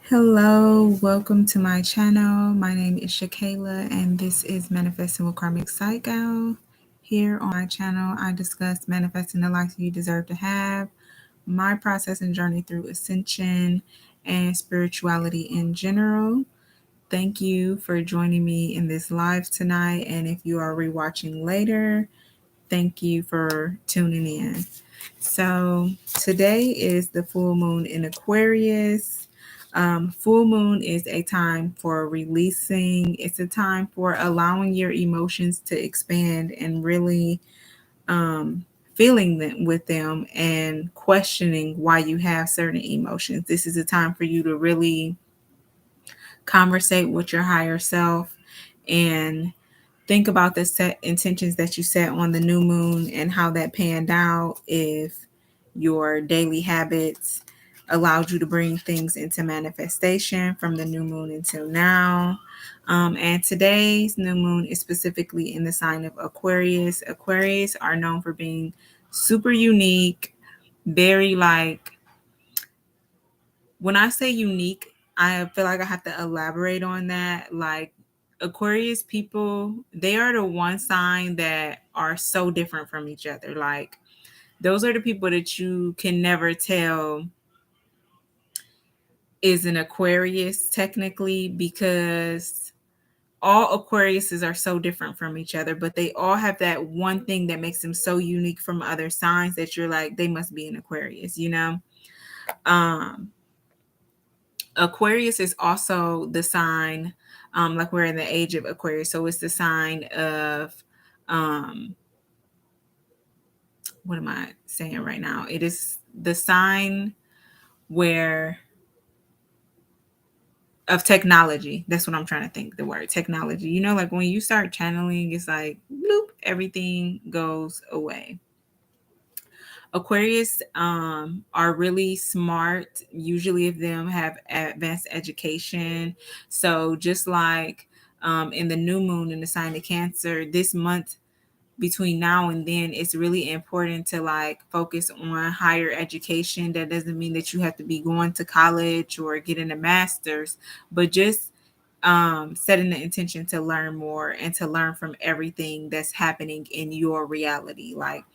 Hello, welcome to my channel. My name is Shakayla, and this is Manifesting with Karmic Psycho. Here on my channel, I discuss manifesting the life you deserve to have, my process and journey through ascension, and spirituality in general. Thank you for joining me in this live tonight. And if you are rewatching later, thank you for tuning in. So today is the full moon in Aquarius. Full moon is a time for releasing. It's a time for allowing your emotions to expand and really feeling them with them and questioning why you have certain emotions. This is a time for you to really conversate with your higher self and think about the set intentions that you set on the new moon and how that panned out, if your daily habits allowed you to bring things into manifestation from the new moon until now. And today's new moon is specifically in the sign of Aquarius. Aquarius are known for being super unique, very when I say unique, I feel like I have to elaborate on that. Like Aquarius people, they are the one sign that are so different from each other. Like those are the people that you can never tell is an Aquarius technically, because all Aquariuses are so different from each other, but they all have that one thing that makes them so unique from other signs that you're like, they must be an Aquarius, you know? Aquarius is also the sign, like we're in the age of Aquarius. So it's the sign of, what am I saying right now? It is the sign where of technology. That's what I'm trying to think. The word technology. You know, like when you start channeling, it's like bloop, everything goes away. Aquarius are really smart. Usually, of them have advanced education. So just like in the new moon in the sign of Cancer, this month between now and then, it's really important to like focus on higher education. That doesn't mean that you have to be going to college or getting a master's, but just setting the intention to learn more and to learn from everything that's happening in your reality. Like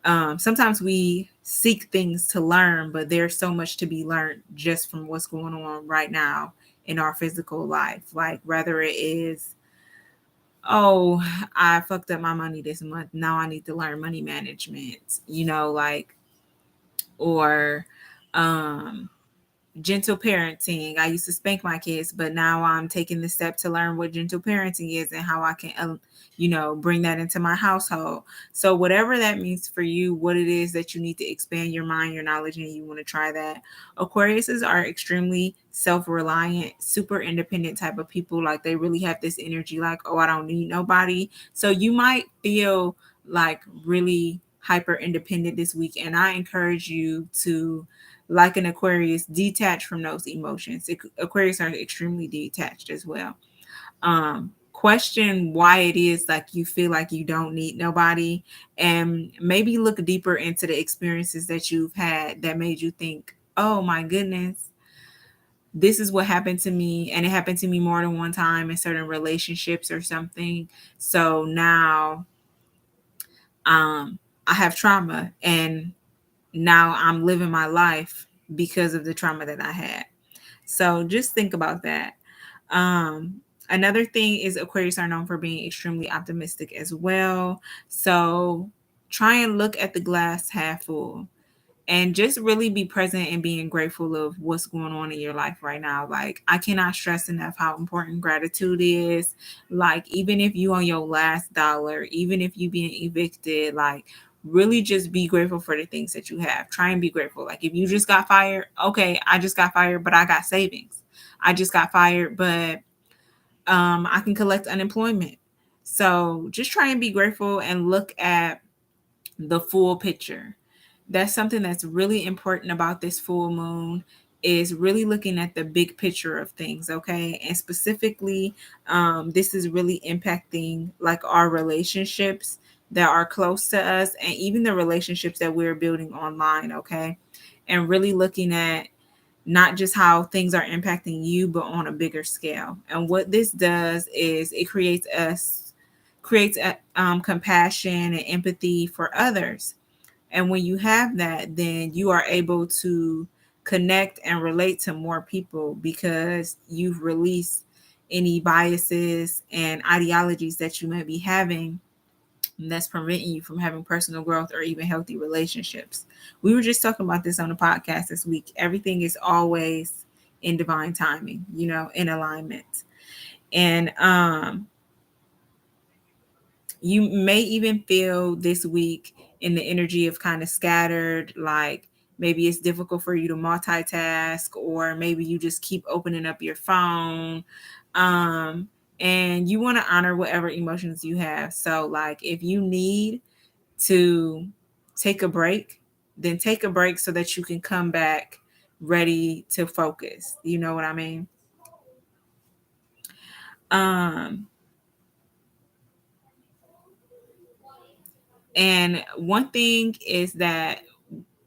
sometimes we seek things to learn, but there's so much to be learned just from what's going on right now in our physical life. Like whether it is, oh, I fucked up my money this month, now I need to learn money management, you know, like, or gentle parenting. I used to spank my kids, but now I'm taking the step to learn what gentle parenting is and how I can, bring that into my household. So whatever that means for you, what it is that you need to expand your mind, your knowledge, and you want to try that. Aquariuses are extremely self-reliant, super independent type of people. Like they really have this energy like, oh, I don't need nobody. So you might feel like really hyper independent this week. And I encourage you to, like an Aquarius, detach from those emotions. Aquarius are extremely detached as well. Question why it is like you feel like you don't need nobody, and maybe look deeper into the experiences that you've had that made you think, oh my goodness, this is what happened to me, and it happened to me more than one time in certain relationships or something. So now I have trauma, and now I'm living my life because of the trauma that I had. So just think about that. Another thing is Aquarius are known for being extremely optimistic as well. So try and look at the glass half full and just really be present and being grateful of what's going on in your life right now. Like I cannot stress enough how important gratitude is. Like even if you on your last dollar, even if you being evicted, like really just be grateful for the things that you have. Try and be grateful. Like if you just got fired, okay, I just got fired, but I got savings. I just got fired, but I can collect unemployment. So just try and be grateful and look at the full picture. That's something that's really important about this full moon, is really looking at the big picture of things. Okay. And specifically, this is really impacting like our relationships that are close to us, and even the relationships that we're building online. Okay. And really looking at not just how things are impacting you, but on a bigger scale. And what this does is it creates compassion and empathy for others. And when you have that, then you are able to connect and relate to more people because you've released any biases and ideologies that you may be having that's preventing you from having personal growth or even healthy relationships. We were just talking about this on the podcast this week. Everything is always in divine timing, in alignment. And you may even feel this week in the energy of kind of scattered, like maybe it's difficult for you to multitask, or maybe you just keep opening up your phone. And you want to honor whatever emotions you have. So, like, if you need to take a break, then take a break so that you can come back ready to focus. You know what I mean? Um, and one thing is that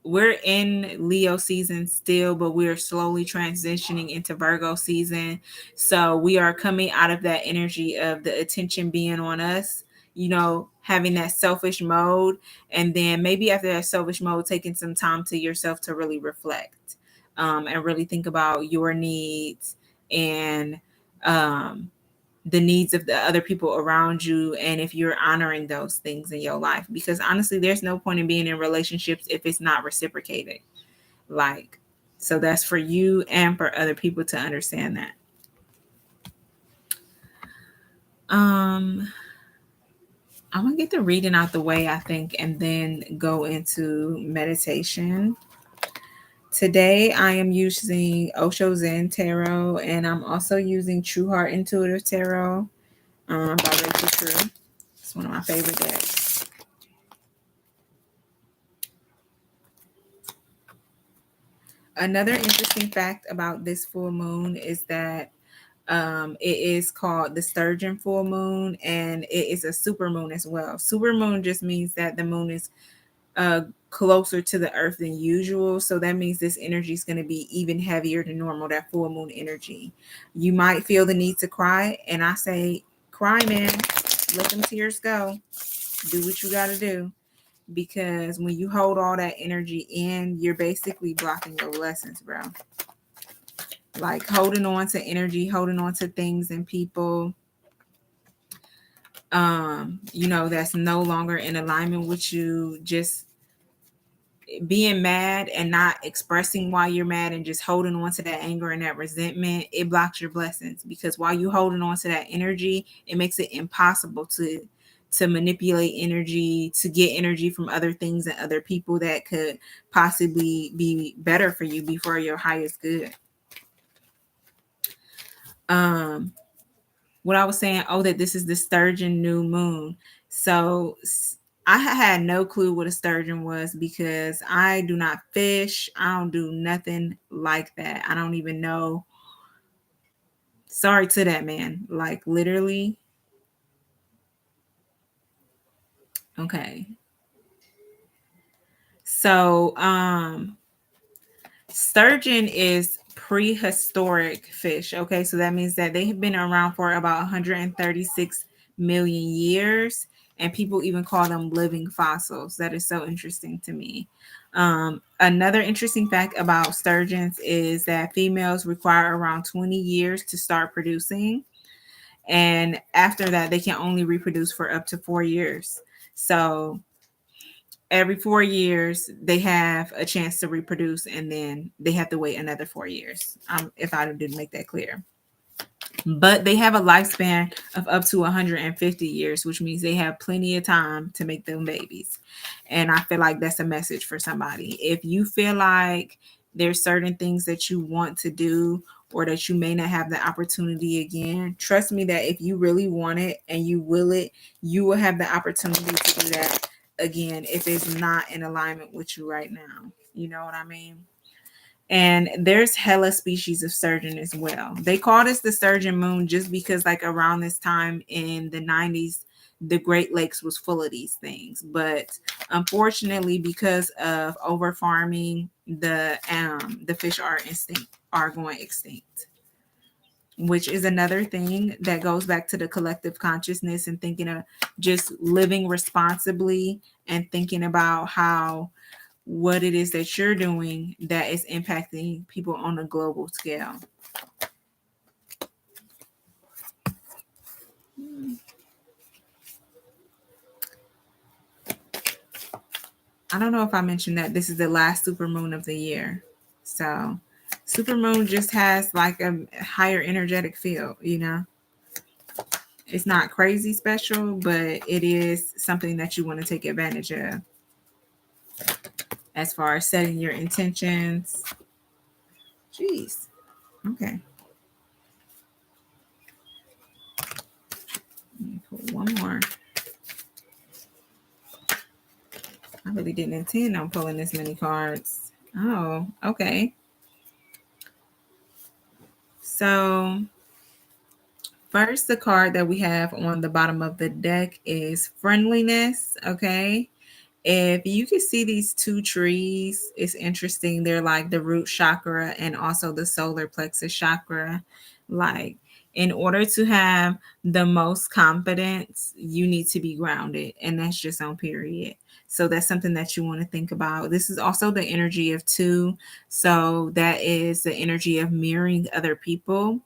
we're in Leo season still, but we're slowly transitioning into Virgo season. So we are coming out of that energy of the attention being on us, having that selfish mode. And then maybe after that selfish mode, taking some time to yourself to really reflect, and really think about your needs and the needs of the other people around you, and if you're honoring those things in your life. Because honestly, there's no point in being in relationships if it's not reciprocated. Like, so that's for you and for other people to understand that. I'm gonna get the reading out the way, I think, and then go into meditation. Today I am using Osho Zen Tarot, and I'm also using True Heart Intuitive Tarot, by Reiki True. It's one of my favorite decks. Another interesting fact about this full moon is that it is called the Sturgeon full moon, and it is a super moon as well. Super moon just means that the moon is closer to the earth than usual. So that means this energy is going to be even heavier than normal, that full moon energy. You might feel the need to cry, and I say, cry, man. Let them tears go. Do what you got to do. Because when you hold all that energy in, you're basically blocking your blessings, bro. Like holding on to energy, holding on to things and people, that's no longer in alignment with you. Just being mad and not expressing why you're mad and just holding on to that anger and that resentment, it blocks your blessings. Because while you holding on to that energy, it makes it impossible to manipulate energy, to get energy from other things and other people that could possibly be better for you, be for your highest good. What I was saying, that this is the sturgeon new moon. So I had no clue what a sturgeon was because I do not fish. I don't do nothing like that. I don't even know. Sorry to that man. Like literally. Okay. So sturgeon is prehistoric fish. Okay, so that means that they have been around for about 136 million years, and people even call them living fossils. That is so interesting to me. Another interesting fact about sturgeons is that females require around 20 years to start producing, and after that, they can only reproduce for up to 4 years. So every 4 years they have a chance to reproduce, and then they have to wait another 4 years, if I didn't make that clear. But they have a lifespan of up to 150 years, which means they have plenty of time to make them babies. And I feel like that's a message for somebody. If you feel like there's certain things that you want to do, or that you may not have the opportunity again, trust me that if you really want it and you will it, you will have the opportunity to do that again if it's not in alignment with you right now. You know what I mean? And there's hella species of sturgeon as well. They call this the sturgeon moon just because like around this time in the 90s, the Great Lakes was full of these things. But unfortunately, because of over farming, the fish are going extinct, which is another thing that goes back to the collective consciousness and thinking of just living responsibly and thinking about how what it is that you're doing that is impacting people on a global scale. I don't know if I mentioned that this is the last supermoon of the year. So supermoon just has like a higher energetic field, you know. It's not crazy special, but it is something that you want to take advantage of as far as setting your intentions. Jeez. Okay. Let me put one more. I really didn't intend on pulling this many cards. Oh, okay. So first, the card that we have on the bottom of the deck is friendliness. Okay. If you can see these two trees, it's interesting. They're like the root chakra and also the solar plexus chakra. Like, in order to have the most confidence, you need to be grounded, and that's just on period. So that's something that you want to think about. This is also the energy of two. So that is the energy of mirroring other people.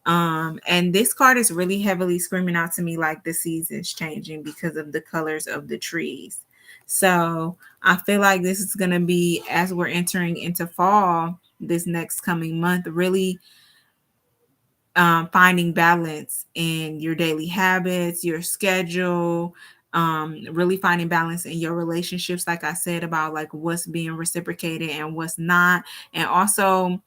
And this card is really heavily screaming out to me like the seasons changing because of the colors of the trees. So I feel like this is going to be, as we're entering into fall this next coming month, really finding balance in your daily habits, your schedule, really finding balance in your relationships, like I said, about like what's being reciprocated and what's not, and also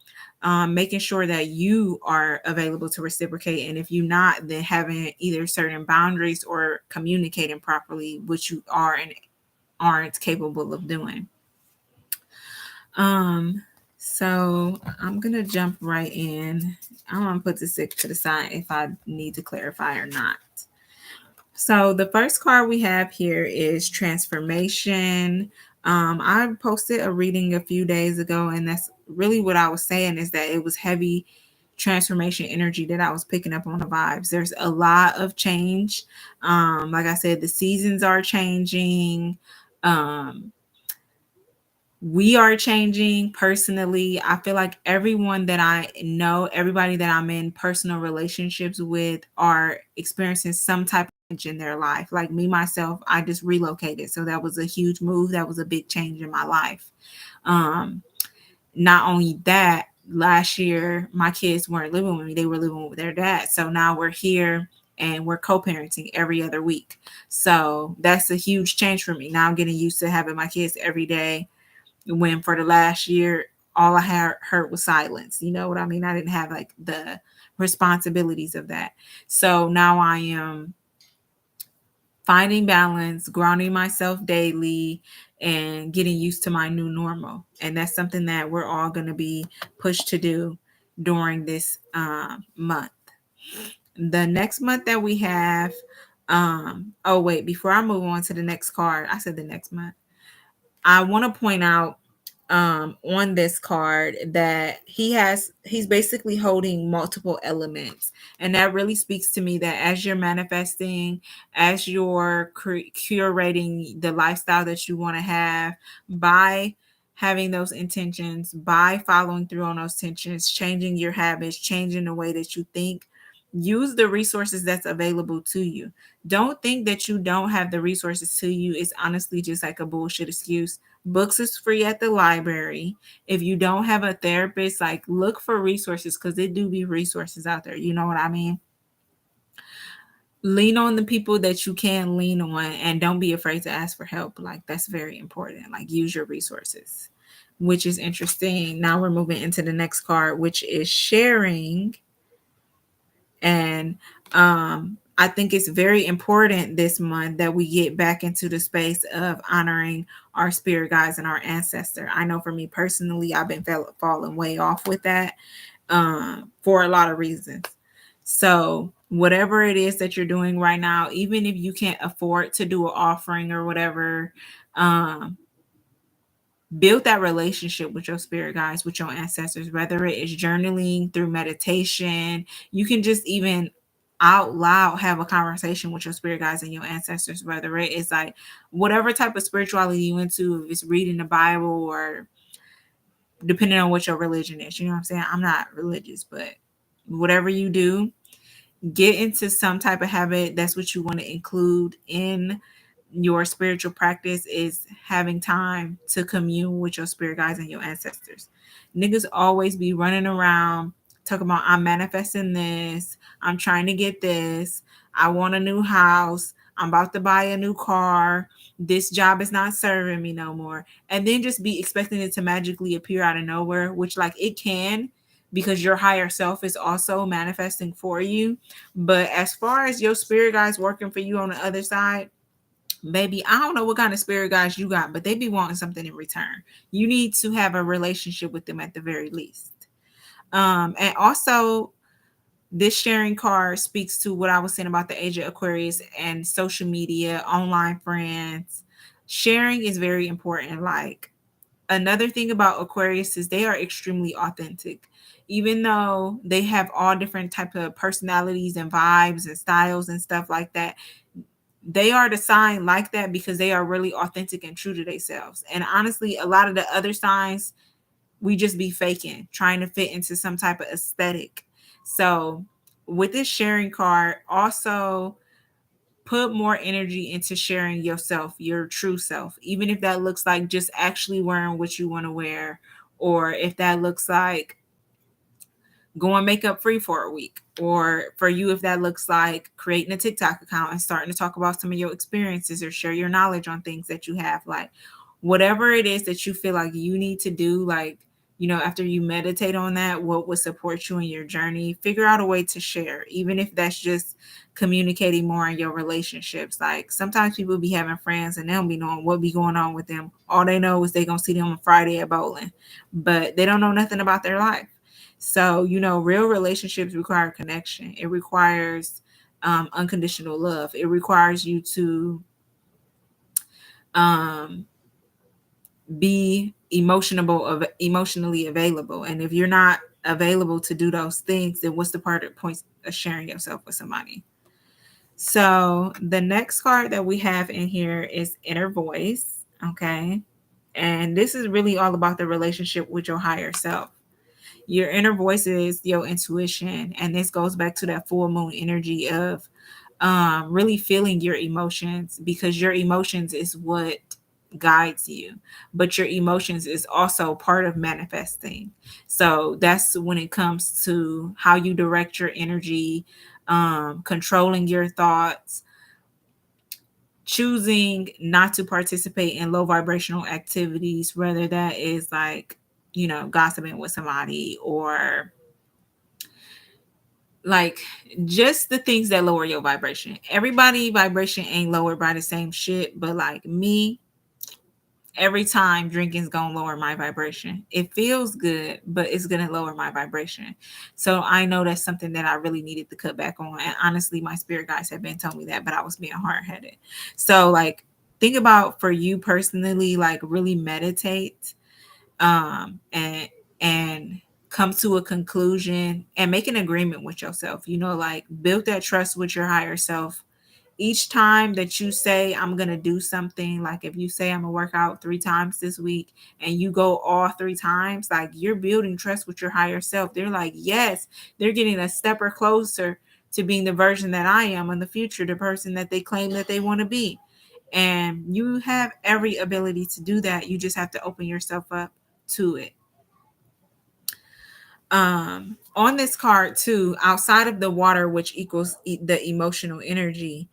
making sure that you are available to reciprocate, and if you're not, then having either certain boundaries or communicating properly, which you are and aren't capable of doing. So I'm gonna jump right in. I'm gonna put this to the side if I need to clarify or not. So the first card we have here is transformation. I posted a reading a few days ago, and that's really what I was saying, is that it was heavy transformation energy that I was picking up on the vibes. There's a lot of change. Like I said, the seasons are changing. We are changing personally. I feel like everyone that I know, everybody that I'm in personal relationships with, are experiencing some type of change in their life. Like me, myself, I just relocated. So that was a huge move. That was a big change in my life. Not only that, last year, my kids weren't living with me. They were living with their dad. So now we're here and we're co-parenting every other week. So that's a huge change for me. Now I'm getting used to having my kids every day, when for the last year all I had heard was silence. You know what I mean? I didn't have like the responsibilities of that. So now I am finding balance, grounding myself daily, and getting used to my new normal. And that's something that we're all going to be pushed to do during this month. The next month that we have, oh wait, before I move on to the next card, I said the next month, I want to point out on this card that he's basically holding multiple elements, and that really speaks to me that as you're manifesting, as you're curating the lifestyle that you want to have, by having those intentions, by following through on those intentions, changing your habits, changing the way that you think, use the resources that's available to you. Don't think that you don't have the resources to you. It's honestly just like a bullshit excuse. Books is free at the library. If you don't have a therapist, like look for resources, because there do be resources out there. You know what I mean? Lean on the people that you can lean on, and don't be afraid to ask for help. Like that's very important. Like use your resources, which is interesting. Now we're moving into the next card, which is sharing. And I think it's very important this month that we get back into the space of honoring our spirit guides and our ancestor. I know for me personally, I've been falling way off with that for a lot of reasons. So whatever it is that you're doing right now, even if you can't afford to do an offering or whatever, build that relationship with your spirit guides, with your ancestors, whether it is journaling, through meditation. You can just even out loud have a conversation with your spirit guides and your ancestors, whether it is like whatever type of spirituality you into, if it's reading the Bible or depending on what your religion is. You know what I'm saying? I'm not religious, but whatever you do, get into some type of habit. That's what you want to include in your spiritual practice, is having time to commune with your spirit guides and your ancestors. Niggas always be running around talking about, I'm manifesting this, I'm trying to get this, I want a new house, I'm about to buy a new car, this job is not serving me no more. And then just be expecting it to magically appear out of nowhere, which like it can, because your higher self is also manifesting for you. But as far as your spirit guides working for you on the other side, baby, I don't know what kind of spirit guides you got, but they be wanting something in return. You need to have a relationship with them at the very least. And also, this sharing card speaks to what I was saying about the age of Aquarius and social media, online friends. Sharing is very important. Like, another thing about Aquarius is they are extremely authentic. Even though they have all different type of personalities and vibes and styles and stuff like that, they are the sign like that because they are really authentic and true to themselves. And honestly, a lot of the other signs, we just be faking, trying to fit into some type of aesthetic. So with this sharing card, also put more energy into sharing yourself, your true self, even if that looks like just actually wearing what you want to wear, or if that looks like going makeup free for a week, or for you, if that looks like creating a TikTok account and starting to talk about some of your experiences or share your knowledge on things that you have. Like, whatever it is that you feel like you need to do, like, after you meditate on that, what would support you in your journey, figure out a way to share, even if that's just communicating more in your relationships. Like, sometimes people be having friends and they don't be knowing what be going on with them. All they know is they gonna see them on Friday at bowling, but they don't know nothing about their life. So, real relationships require connection. It requires unconditional love. It requires you to um, be emotionally available. And if you're not available to do those things, then what's the point of sharing yourself with somebody? So the next card that we have in here is Inner Voice. Okay. And this is really all about the relationship with your higher self. Your inner voice is your intuition, and this goes back to that full moon energy of really feeling your emotions, because your emotions is what guides you, but your emotions is also part of manifesting. So that's when it comes to how you direct your energy, controlling your thoughts, choosing not to participate in low vibrational activities, whether that is like, gossiping with somebody, or like just the things that lower your vibration. Everybody vibration ain't lowered by the same shit, but like me, every time drinking's gonna lower my vibration. It feels good, but it's gonna lower my vibration. So I know that's something that I really needed to cut back on. And honestly, my spirit guides have been telling me that, but I was being hard-headed. So like, think about, for you personally, like really meditate, and come to a conclusion and make an agreement with yourself. Like, build that trust with your higher self. Each time that you say, I'm going to do something, like if you say, I'm going to work out 3 times this week, and you go all 3 times, like, you're building trust with your higher self. They're like, yes, they're getting a step or closer to being the version that I am in the future, the person that they claim that they want to be. And you have every ability to do that. You just have to open yourself up to it. On this card too, outside of the water, which equals the emotional energy,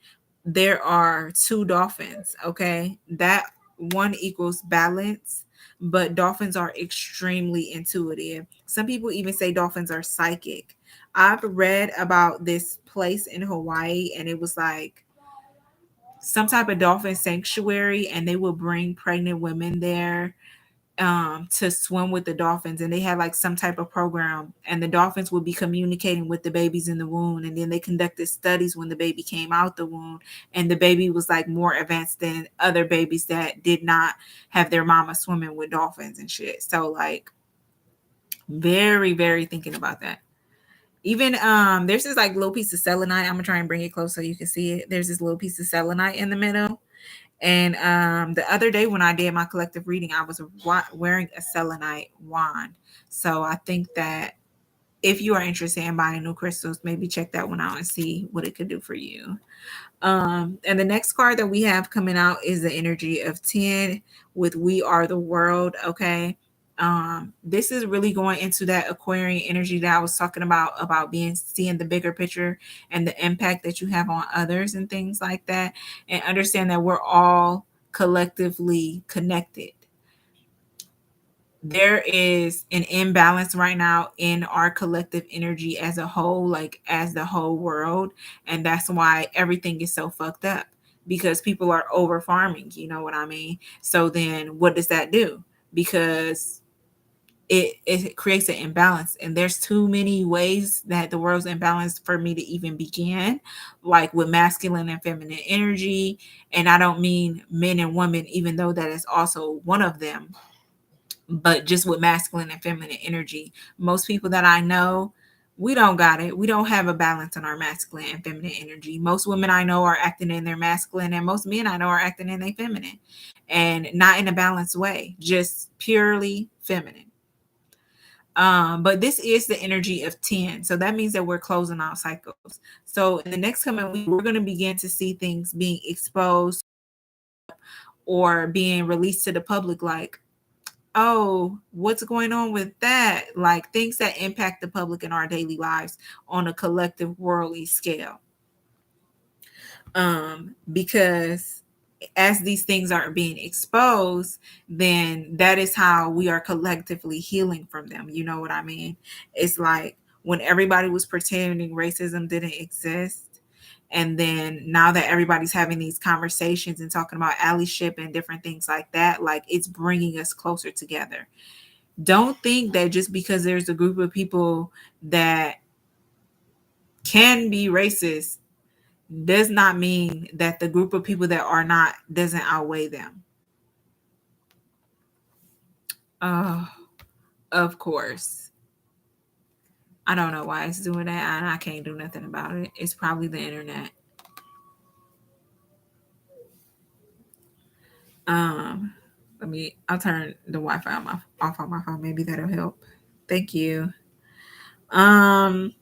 there are 2 dolphins. Okay, that one equals balance, but dolphins are extremely intuitive. Some people even say dolphins are psychic. I've read about this place in Hawaii, and it was like some type of dolphin sanctuary, and they will bring pregnant women there to swim with the dolphins, and they had like some type of program, and the dolphins would be communicating with the babies in the womb, and then they conducted studies when the baby came out the womb, and the baby was like more advanced than other babies that did not have their mama swimming with dolphins and shit. So like very, very thinking about that. Even there's this like little piece of selenite. I'm gonna try and bring it close so you can see it. There's this little piece of selenite in the middle. And the other day when I did my collective reading, I was wearing a selenite wand. So I think that if you are interested in buying new crystals, maybe check that one out and see what it could do for you. And the next card that we have coming out is the energy of 10 with We Are the World. Okay. This is really going into that Aquarian energy that I was talking about being seeing the bigger picture and the impact that you have on others and things like that, and understand that we're all collectively connected. There is an imbalance right now in our collective energy as a whole, like as the whole world. And that's why everything is so fucked up, because people are over farming. You know what I mean? So then what does that do? Because it creates an imbalance, and there's too many ways that the world's imbalanced for me to even begin, like with masculine and feminine energy. And I don't mean men and women, even though that is also one of them, but just with masculine and feminine energy. Most people that I know, we don't got it. We don't have a balance in our masculine and feminine energy. Most women I know are acting in their masculine, and most men I know are acting in their feminine, and not in a balanced way, just purely feminine. But this is the energy of 10. So that means that we're closing out cycles. So in the next coming week, we're going to begin to see things being exposed or being released to the public, like, oh, what's going on with that? Like things that impact the public in our daily lives on a collective worldly scale. Because as these things are being exposed, then that is how we are collectively healing from them. You know what I mean? It's like when everybody was pretending racism didn't exist. And then now that everybody's having these conversations and talking about allyship and different things like that, like it's bringing us closer together. Don't think that just because there's a group of people that can be racist does not mean that the group of people that are not doesn't outweigh them. Oh, of course. I don't know why it's doing that, and I can't do nothing about it. It's probably the internet. Um, I'll turn the Wi-Fi off on my phone. Maybe that'll help. Thank you. Um,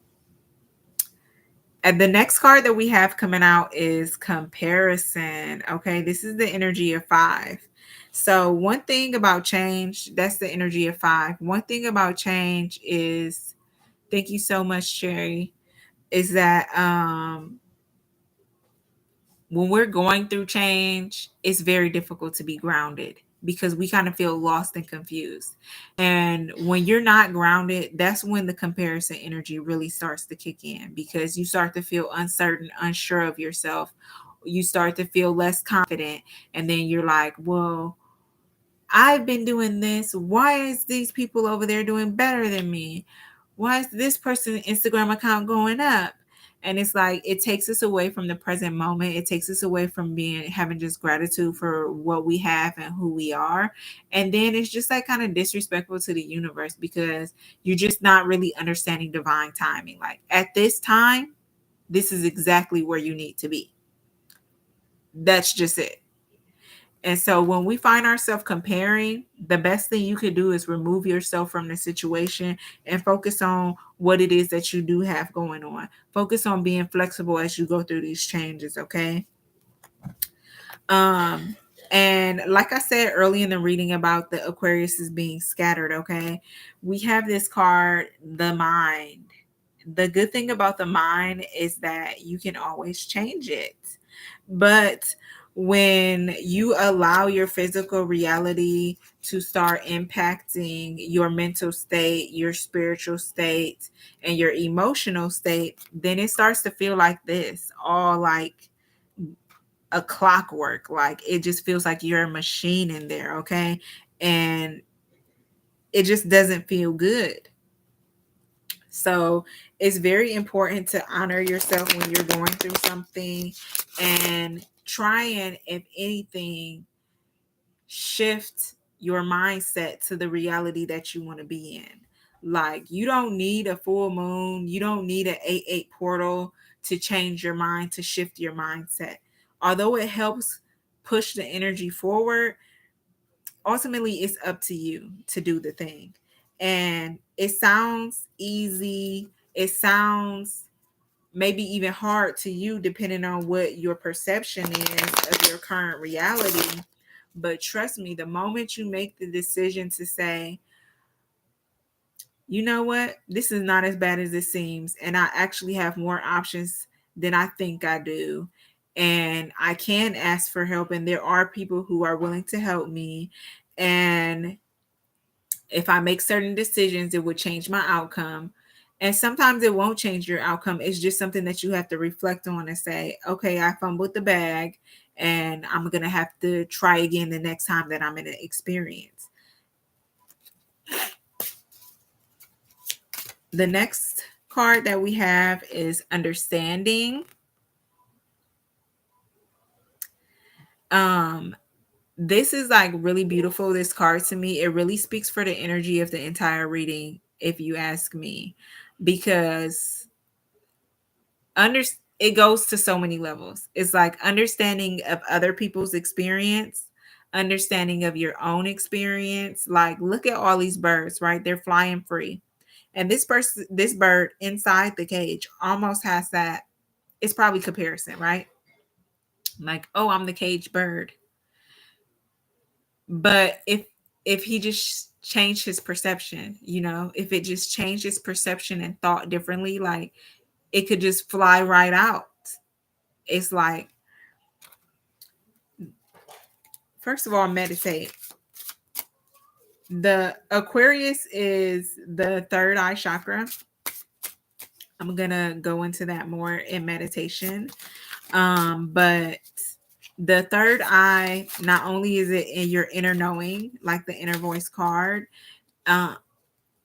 And the next card that we have coming out is comparison. Okay, this is the energy of 5. So, one thing about change, that's the energy of 5. One thing about change is, thank you so much, Sherry, is that when we're going through change, it's very difficult to be grounded because we kind of feel lost and confused. And when you're not grounded, that's when the comparison energy really starts to kick in, because you start to feel uncertain, unsure of yourself. You start to feel less confident. And then you're like, well, I've been doing this. Why is these people over there doing better than me? Why is this person's Instagram account going up? And it's like it takes us away from the present moment. It takes us away from being having just gratitude for what we have and who we are. And then it's just like kind of disrespectful to the universe, because you're just not really understanding divine timing. Like at this time, this is exactly where you need to be. That's just it. And so when we find ourselves comparing, the best thing you could do is remove yourself from the situation and focus on what it is that you do have going on. Focus on being flexible as you go through these changes, okay? Um, and like I said early in the reading about the Aquarius is being scattered, okay? We have this card, the mind. The good thing about the mind is that you can always change it. But when you allow your physical reality to start impacting your mental state, your spiritual state, and your emotional state, then it starts to feel like this, all like a clockwork. Like it just feels like you're a machine in there, okay? And it just doesn't feel good. So it's very important to honor yourself when you're going through something, and try and, if anything, shift your mindset to the reality that you want to be in. Like, you don't need a full moon, you don't need an 8-8 portal to change your mind, to shift your mindset. Although it helps push the energy forward, ultimately it's up to you to do the thing. And it sounds easy, it sounds maybe even hard to you, depending on what your perception is of your current reality. But trust me, the moment you make the decision to say, you know what, this is not as bad as it seems, and I actually have more options than I think I do, and I can ask for help, and there are people who are willing to help me, and if I make certain decisions, it would change my outcome. And sometimes it won't change your outcome. It's just something that you have to reflect on and say, okay, I fumbled the bag, and I'm going to have to try again the next time that I'm in an experience. The next card that we have is Understanding. This is like really beautiful, this card, to me. It really speaks for the energy of the entire reading, if you ask me, because under it goes to so many levels. It's like understanding of other people's experience, understanding of your own experience. Like, look at all these birds, right? They're flying free. And this bird inside the cage almost has that. It's probably comparison, right? Like, oh, I'm the cage bird. But if he just changed his perception, if it just changed his perception and thought differently, like, it could just fly right out. It's like, first of all, meditate. The Aquarius is the third eye chakra. I'm gonna go into that more in meditation. But the third eye, not only is it in your inner knowing, like the inner voice card, uh,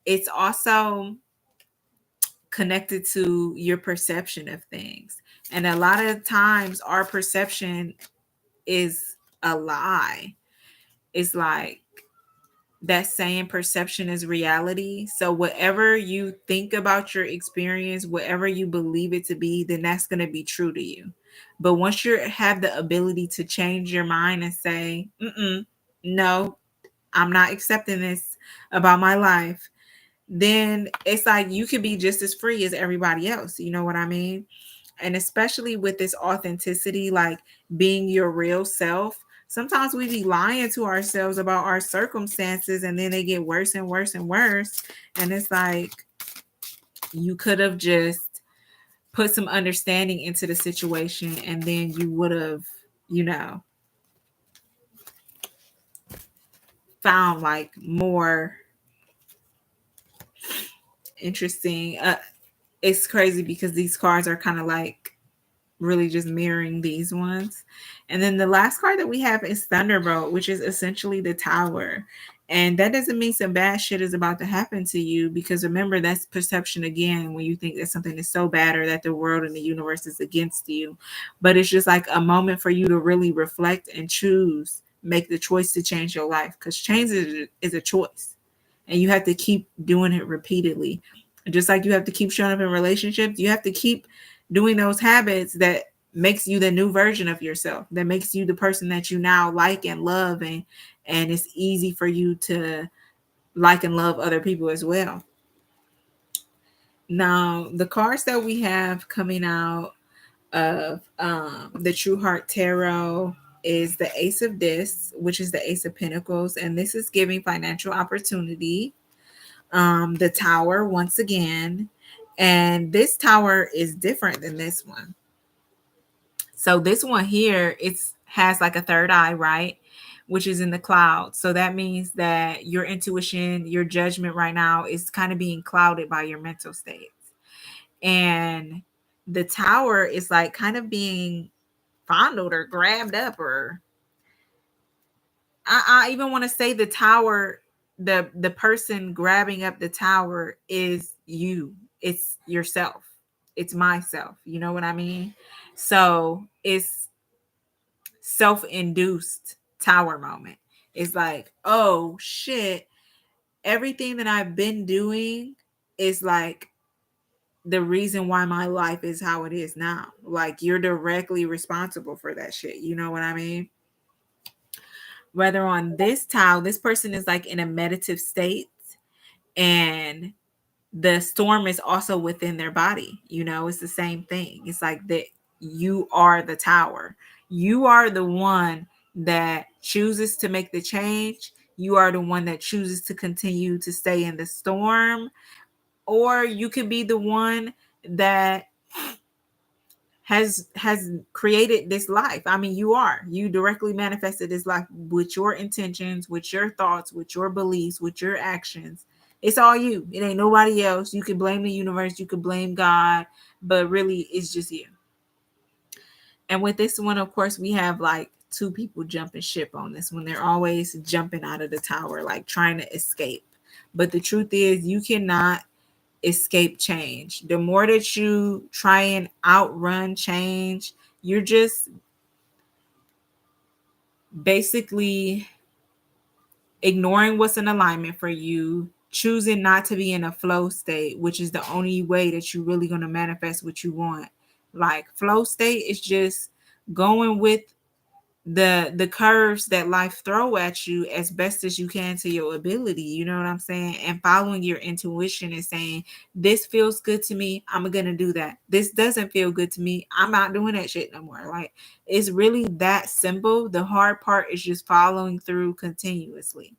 it's also connected to your perception of things. And a lot of times our perception is a lie. It's like that saying, perception is reality. So whatever you think about your experience, whatever you believe it to be, then that's going to be true to you. But once you have the ability to change your mind and say, no, I'm not accepting this about my life, then it's like you could be just as free as everybody else. You know what I mean? And especially with this authenticity, like being your real self, sometimes we be lying to ourselves about our circumstances, and then they get worse and worse and worse. And it's like, you could have just put some understanding into the situation, and then you would have, found like more interesting. It's crazy because these cards are kind of like really just mirroring these ones. And then the last card that we have is Thunderbolt, which is essentially the Tower. And that doesn't mean some bad shit is about to happen to you, because remember, that's perception again, when you think that something is so bad or that the world and the universe is against you. But it's just like a moment for you to really reflect and choose, make the choice to change your life, because change is a choice. And you have to keep doing it repeatedly. Just like you have to keep showing up in relationships, you have to keep doing those habits that makes you the new version of yourself, that makes you the person that you now like and love, and it's easy for you to like and love other people as well. Now, the cards that we have coming out of the True Heart Tarot is the Ace of Discs, which is the Ace of Pentacles, and this is giving financial opportunity. The Tower, once again, and this tower is different than this one. So this one here, it's has like a third eye, right? Which is in the cloud. So that means that your intuition, your judgment right now is kind of being clouded by your mental states. And the tower is like kind of being fondled or grabbed up, or I even want to say the tower the person grabbing up the tower is you. It's yourself. It's myself. You know what I mean? So it's self-induced tower moment. It's like, oh shit, everything that I've been doing is like the reason why my life is how it is now. Like, you're directly responsible for that shit. You know what I mean? Whether on this tile, this person is like in a meditative state, and the storm is also within their body. You know, it's the same thing. It's like that you are the tower. You are the one that chooses to make the change. You are the one that chooses to continue to stay in the storm, or you could be the one that has created this life. I mean, you directly manifested this life with your intentions, with your thoughts, with your beliefs, with your actions. It's all you. It ain't nobody else. You can blame the universe, you could blame God, but really it's just you. And with this one, of course, we have like two people jumping ship on this one. They're always jumping out of the tower, like trying to escape. But the truth is, you cannot escape change. The more that you try and outrun change, you're just basically ignoring what's in alignment for you, choosing not to be in a flow state, which is the only way that you're really going to manifest what you want. Like, flow state is just going with the curves that life throw at you as best as you can to your ability. You know what I'm saying? And following your intuition and saying, this feels good to me, I'm gonna do that. This doesn't feel good to me, I'm not doing that shit no more. Like, it's really that simple. The hard part is just following through continuously.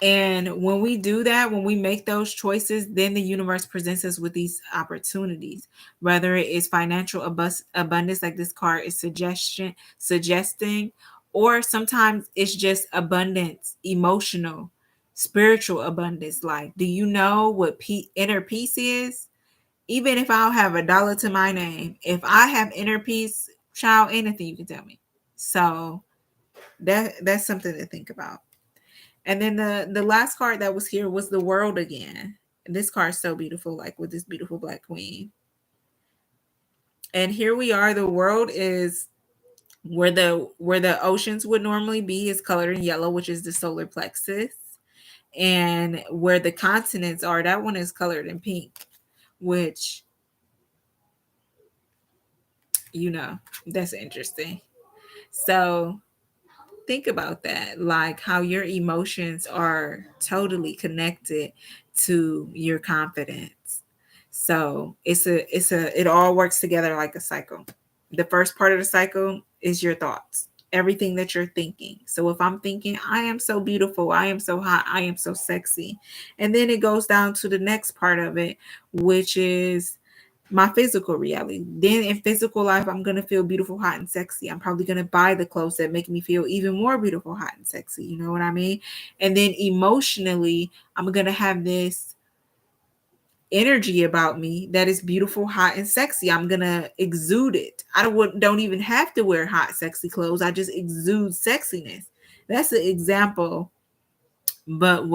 And when we do that, when we make those choices, then the universe presents us with these opportunities, whether it is financial abundance, like this card is suggesting, or sometimes it's just abundance, emotional, spiritual abundance. Like, do you know what inner peace is? Even if I don't have $1 to my name, if I have inner peace, child, anything you can tell me. So that's something to think about. And then the last card that was here was the world again. And this card is so beautiful, like with this beautiful black queen. And here we are. The world is where the oceans would normally be, is colored in yellow, which is the solar plexus. And where the continents are, that one is colored in pink, which, you know, that's interesting. So think about that, like how your emotions are totally connected to your confidence. So it all works together like a cycle. The first part of the cycle is your thoughts, everything that you're thinking. So if I'm thinking, I am so beautiful, I am so hot, I am so sexy, and then it goes down to the next part of it, which is my physical reality. Then in physical life, I'm going to feel beautiful, hot, and sexy. I'm probably going to buy the clothes that make me feel even more beautiful, hot, and sexy. You know what I mean? And then emotionally, I'm going to have this energy about me that is beautiful, hot, and sexy. I'm going to exude it. Don't even have to wear hot, sexy clothes. I just exude sexiness. That's an example. But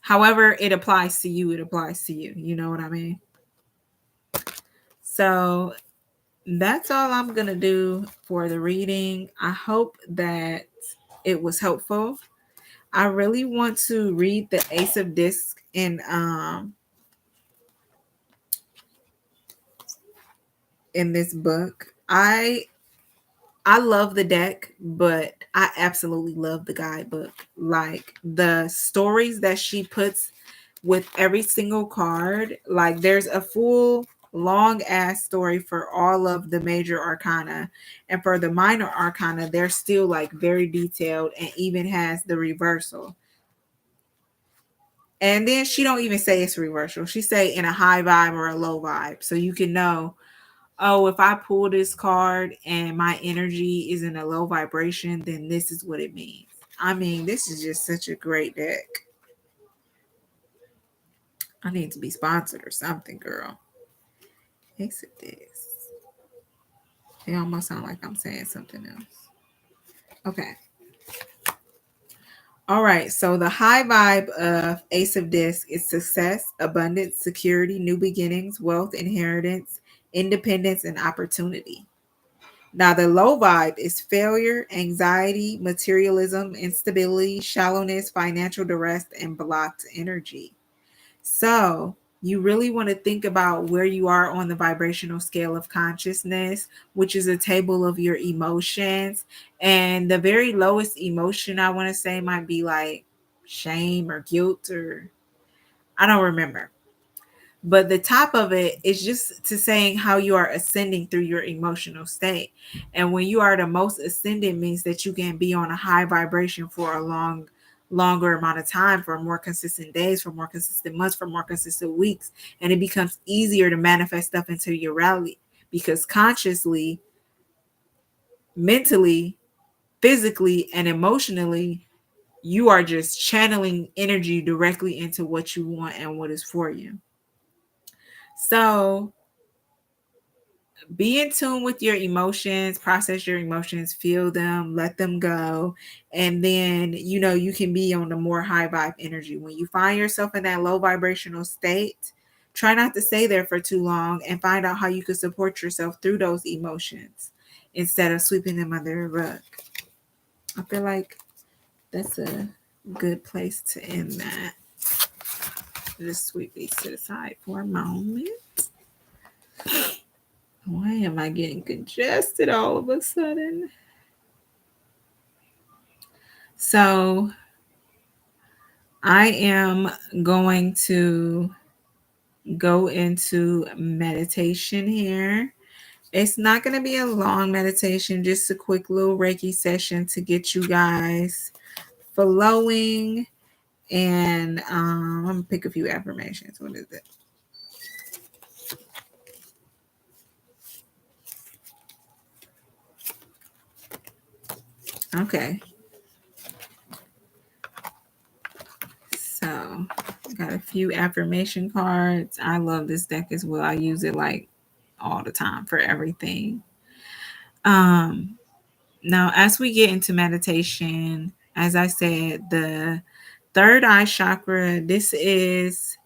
however it applies to you, it applies to you. You know what I mean? So that's all I'm going to do for the reading. I hope that it was helpful. I really want to read the Ace of Discs in this book. I love the deck, but I absolutely love the guidebook. Like, the stories that she puts with every single card, like there's a full long ass story for all of the major arcana, and for the minor arcana they're still like very detailed, and even has the reversal. And then she don't even say it's reversal. She say in a high vibe or a low vibe, so you can know, oh, if I pull this card and my energy is in a low vibration, then this is what it means. I mean, this is just such a great deck. I need to be sponsored or something, girl. Exit this. It almost sounds like I'm saying something else. Okay. All right, so the high vibe of Ace of Discs is success, abundance, security, new beginnings, wealth, inheritance, independence, and opportunity. Now, the low vibe is failure, anxiety, materialism, instability, shallowness, financial duress, and blocked energy. So, you really want to think about where you are on the vibrational scale of consciousness, which is a table of your emotions. And the very lowest emotion I want to say might be like shame or guilt, or I don't remember. But the top of it is just to saying how you are ascending through your emotional state. And when you are the most ascended means that you can be on a high vibration for a longer amount of time, for more consistent days, for more consistent months, for more consistent weeks. And it becomes easier to manifest stuff into your reality because consciously, mentally, physically, and emotionally, you are just channeling energy directly into what you want and what is for you. So be in tune with your emotions, process your emotions, feel them, let them go. And then, you can be on the more high vibe energy. When you find yourself in that low vibrational state, try not to stay there for too long and find out how you can support yourself through those emotions instead of sweeping them under the rug. I feel like that's a good place to end that. Just sweep these to the side for a moment. Why am I getting congested all of a sudden? So I am going to go into meditation here. It's not going to be a long meditation, just a quick little Reiki session to get you guys flowing. And I'm going to pick a few affirmations. What is it? Okay. So, got a few affirmation cards. I love this deck as well. I use it like all the time for everything. Now, as we get into meditation, as I said, the third eye chakra, this is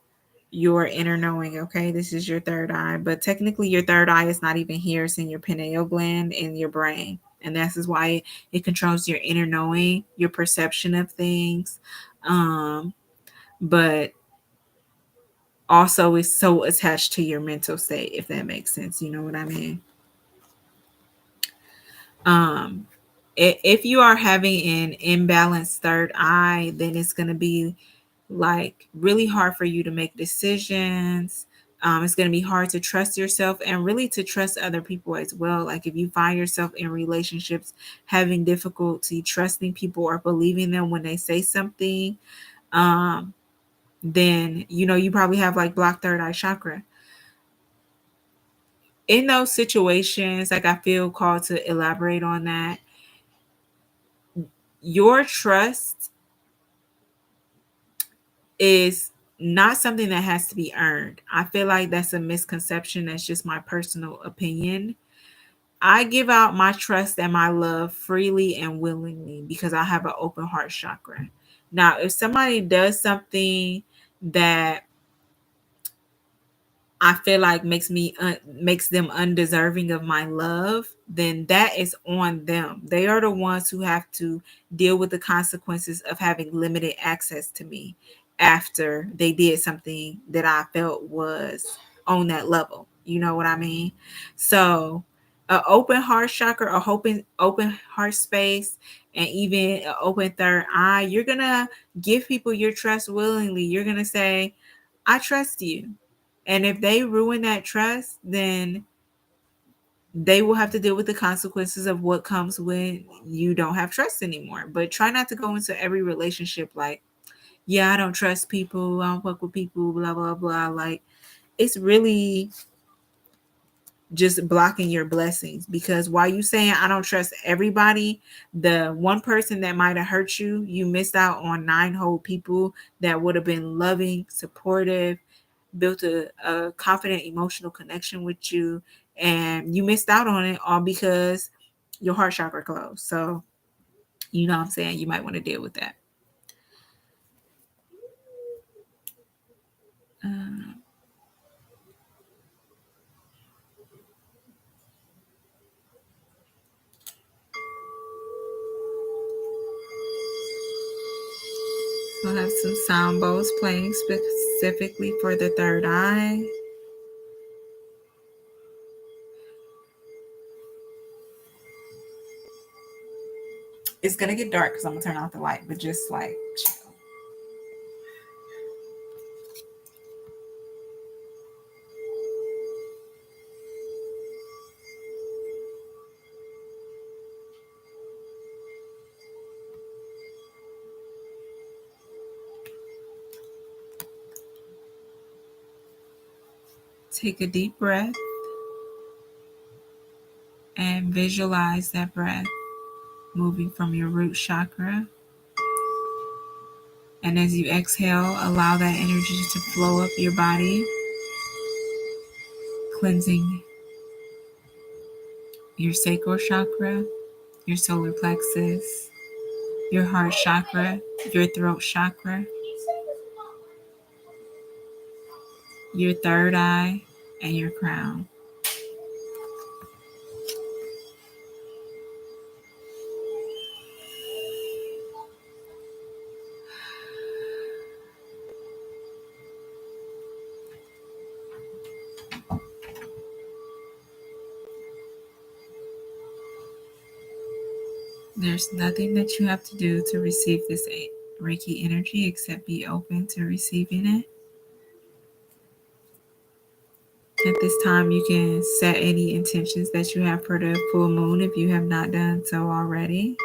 your inner knowing, okay? This is your third eye, but technically your third eye is not even here. It's in your pineal gland in your brain. And this is why it controls your inner knowing, your perception of things. But also is so attached to your mental state, if that makes sense. You know what I mean? If you are having an imbalanced third eye, then it's going to be like really hard for you to make decisions. It's going to be hard to trust yourself and really to trust other people as well. Like if you find yourself in relationships having difficulty trusting people or believing them when they say something, then you probably have like blocked third eye chakra. In those situations, like I feel called to elaborate on that. Your trust is not something that has to be earned. I feel like that's a misconception. That's just my personal opinion. I give out my trust and my love freely and willingly because I have an open heart chakra. Now, if somebody does something that I feel like makes them undeserving of my love, then that is on them. They are the ones who have to deal with the consequences of having limited access to me after they did something that I felt was on that level. You know what I mean? So, an open heart chakra, a open heart space, and even an open third eye, you're gonna give people your trust willingly. You're gonna say, "I trust you." And if they ruin that trust, then they will have to deal with the consequences of what comes when you don't have trust anymore. But try not to go into every relationship like, yeah, I don't trust people, I don't fuck with people, blah, blah, blah. Like, it's really just blocking your blessings because while you saying I don't trust everybody, the one person that might have hurt you, you missed out on 9 whole people that would have been loving, supportive, built a confident emotional connection with you, and you missed out on it all because your heart chakra closed. So you know what I'm saying, you might want to deal with that. Uh, so I have some sound bowls playing specifically for the third eye. It's gonna get dark because I'm gonna turn off the light, but just like chill. Take a deep breath and visualize that breath moving from your root chakra. And as you exhale, allow that energy to flow up your body, cleansing your sacral chakra, your solar plexus, your heart chakra, your throat chakra, your third eye, and your crown. There's nothing that you have to do to receive this Reiki energy except be open to receiving it. At this time, you can set any intentions that you have for the full moon if you have not done so already.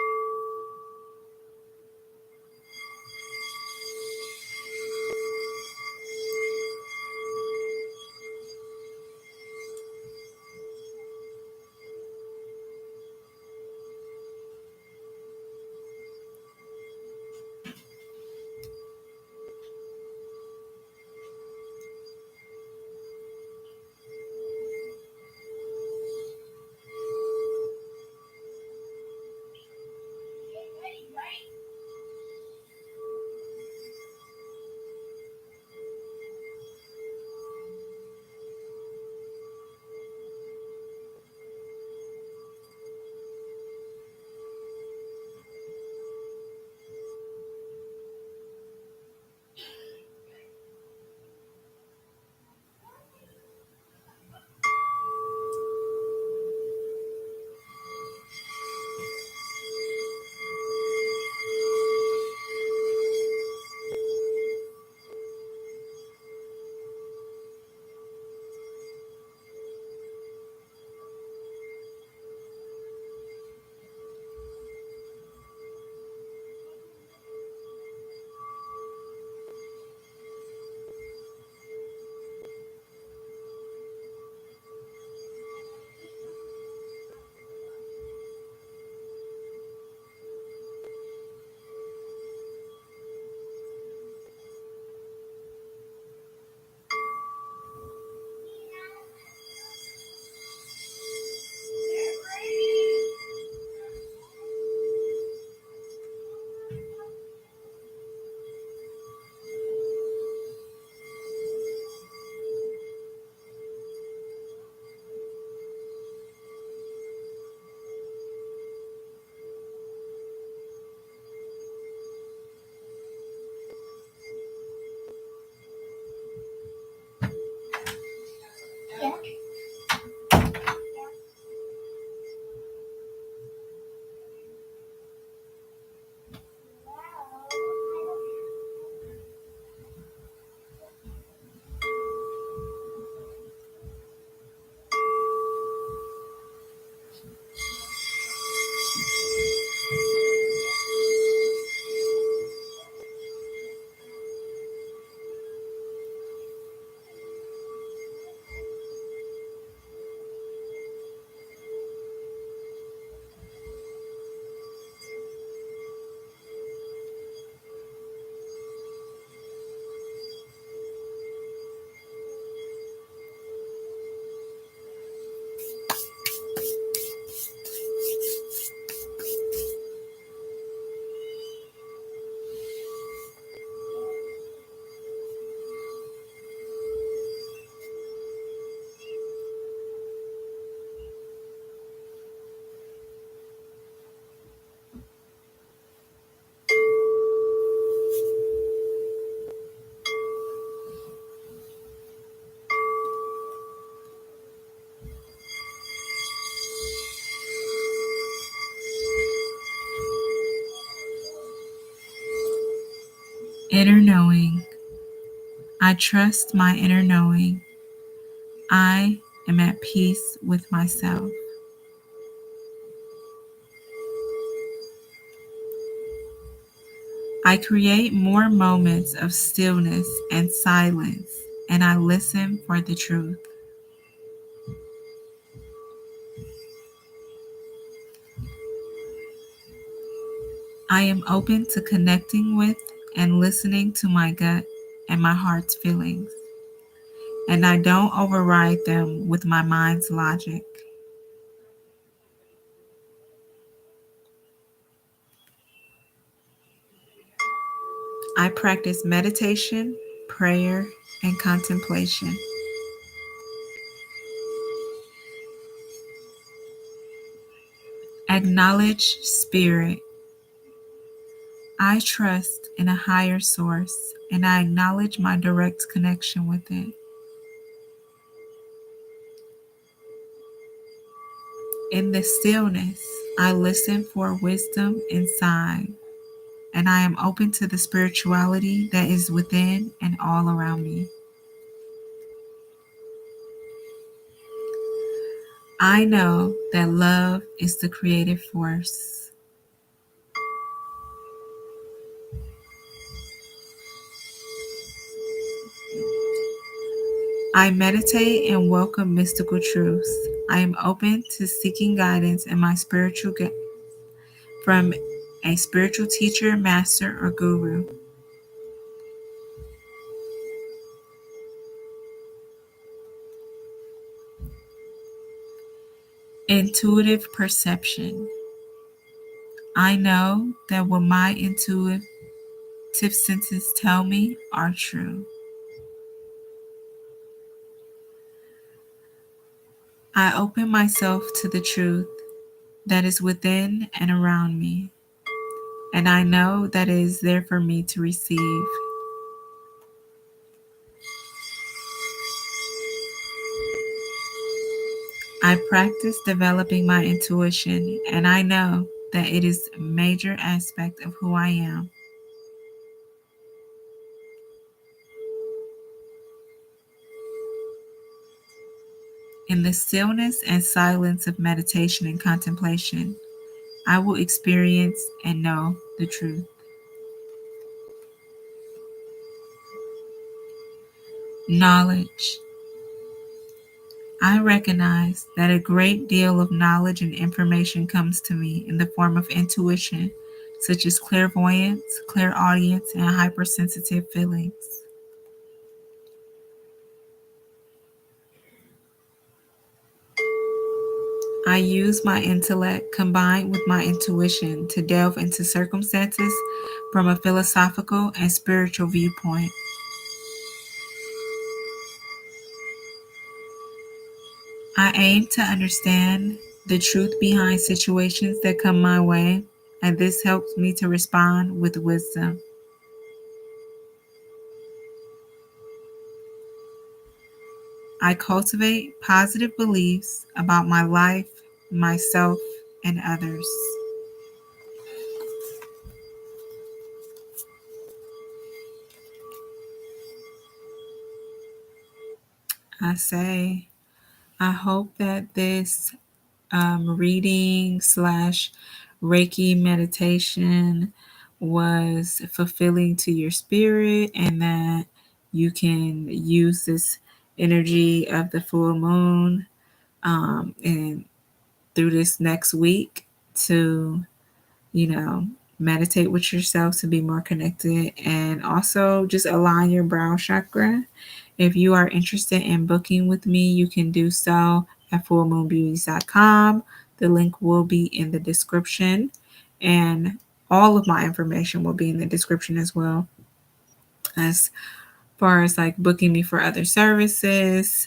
Inner knowing. I trust my inner knowing. I am at peace with myself. I create more moments of stillness and silence, and I listen for the truth. I am open to connecting with and listening to my gut and my heart's feelings, and I don't override them with my mind's logic. I practice meditation, prayer, and contemplation. Acknowledge spirit. I trust in a higher source, and I acknowledge my direct connection with it. In the stillness, I listen for wisdom inside, and I am open to the spirituality that is within and all around me. I know that love is the creative force. I meditate and welcome mystical truths. I am open to seeking guidance in my from a spiritual teacher, master, or guru. Intuitive perception. I know that what my intuitive senses tell me are true. I open myself to the truth that is within and around me, and I know that it is there for me to receive. I practice developing my intuition, and I know that it is a major aspect of who I am. In the stillness and silence of meditation and contemplation, I will experience and know the truth. Knowledge. I recognize that a great deal of knowledge and information comes to me in the form of intuition, such as clairvoyance, clairaudience, and hypersensitive feelings. I use my intellect combined with my intuition to delve into circumstances from a philosophical and spiritual viewpoint. I aim to understand the truth behind situations that come my way, and this helps me to respond with wisdom. I cultivate positive beliefs about my life, myself, and others. I hope that this reading slash Reiki meditation was fulfilling to your spirit, and that you can use this energy of the full moon and through this next week to, you know, meditate with yourself to be more connected, and also just align your brow chakra. If you are interested in booking with me, you can do so at fullmoonbeauties.com. The link will be in the description, and all of my information will be in the description as well. As far as like booking me for other services,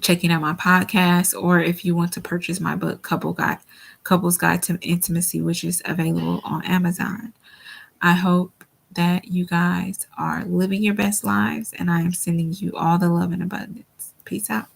checking out my podcast, or if you want to purchase my book, Couples Guide to Intimacy, which is available on Amazon. I hope that you guys are living your best lives, and I am sending you all the love and abundance. Peace out.